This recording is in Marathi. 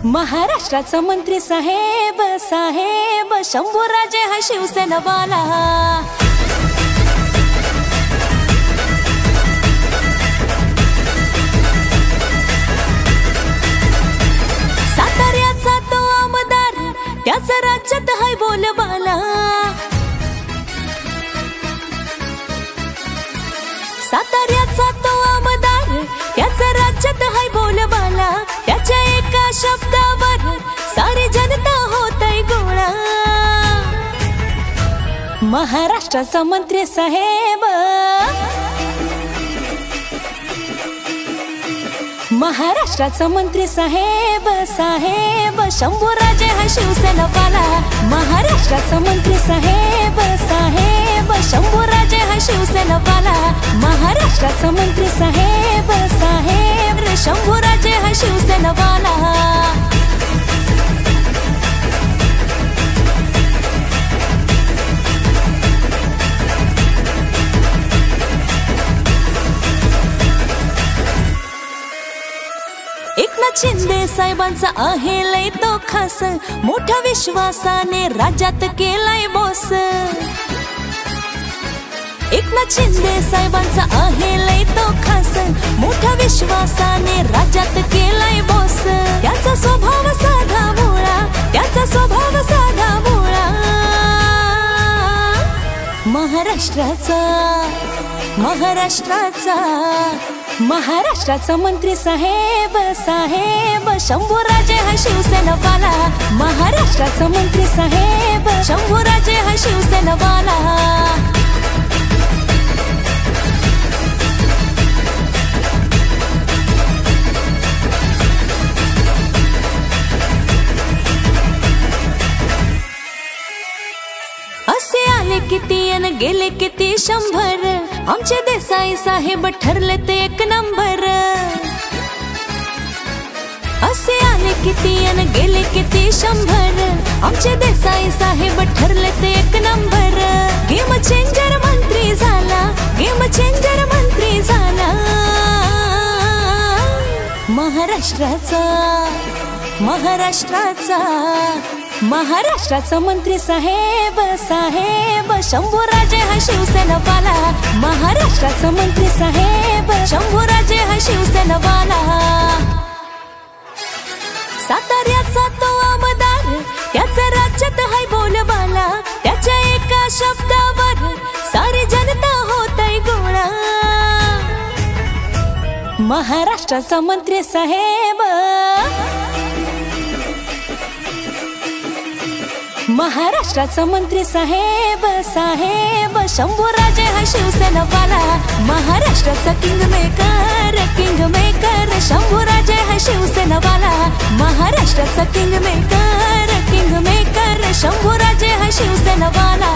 महाराष्ट्राचा मंत्री साहेब साहेब शंभूराजे हा शिवसेनावाला। साताऱ्याचा तो आमदार त्याचा राज्यात हाय बोलबाला। साताऱ्याचा तो आमदार त्याचा राज्यात हाय बोलबाला। त्याच्या एका शब्दावर सारी जनता होतय गोळा। महाराष्ट्राचा मंत्री साहेब महाराष्ट्राचा मंत्री साहेब साहेब शंभूराजे हा शिवसेनावाला। महाराष्ट्राचा मंत्री साहेब साहेब शंभूराजे हा शिवसेनावाला। महाराष्ट्राचा मंत्री साहेब साहेब शंभूराजे हा शिवसेनावाला। एकनाथ शिंदे साहेबांचा आहे लय तो खास। मोठ्या विश्वासाने राज्यात केलाय बॉस। एकनाथ शिंदे साहेबांचा आहे लय तो खास। मोठ्या विश्वासाने राज्यात केलाय बॉस। त्याचा स्वभाव साधा भोळा त्याचा स्वभाव साधा भोळा। महाराष्ट्राचा मंत्री साहेब साहेब शंभूराजे हा शिवसेनावाला। महाराष्ट्राचा मंत्री साहेब शंभूराजे हा शिवसेनावाला। असे आले किती अन गेले किती शंभर। आमचे देसाई साहेब ठरले ते एक नंबर। असे आले किती अन गेले किती शंभर। आमचे देसाई साहेब ठरले ते एक नंबर। गेम चेंजर मंत्री झाला गेम चेंजर मंत्री झाला। महाराष्ट्राचा मंत्री साहेब साहेब शंभूराजे हा शिवसेनावाला। महाराष्ट्राचा मंत्री साहेब शंभूराजे हा शिवसेनावाला। साताऱ्याचा तो आमदार त्याचा राज्यात हाय बोलबाला। त्याच्या एका शब्दावर सारी जनता होतय गोळा। महाराष्ट्राचा मंत्री साहेब महाराष्ट्राचा मंत्री साहेब साहेब शंभूराजे हा शिवसेनावाला। महाराष्ट्राचा किंग मेकर शंभूराजे हा शिवसेनावाला। महाराष्ट्राचा किंग मेकर शंभूराजे हा शिवसेनावाला।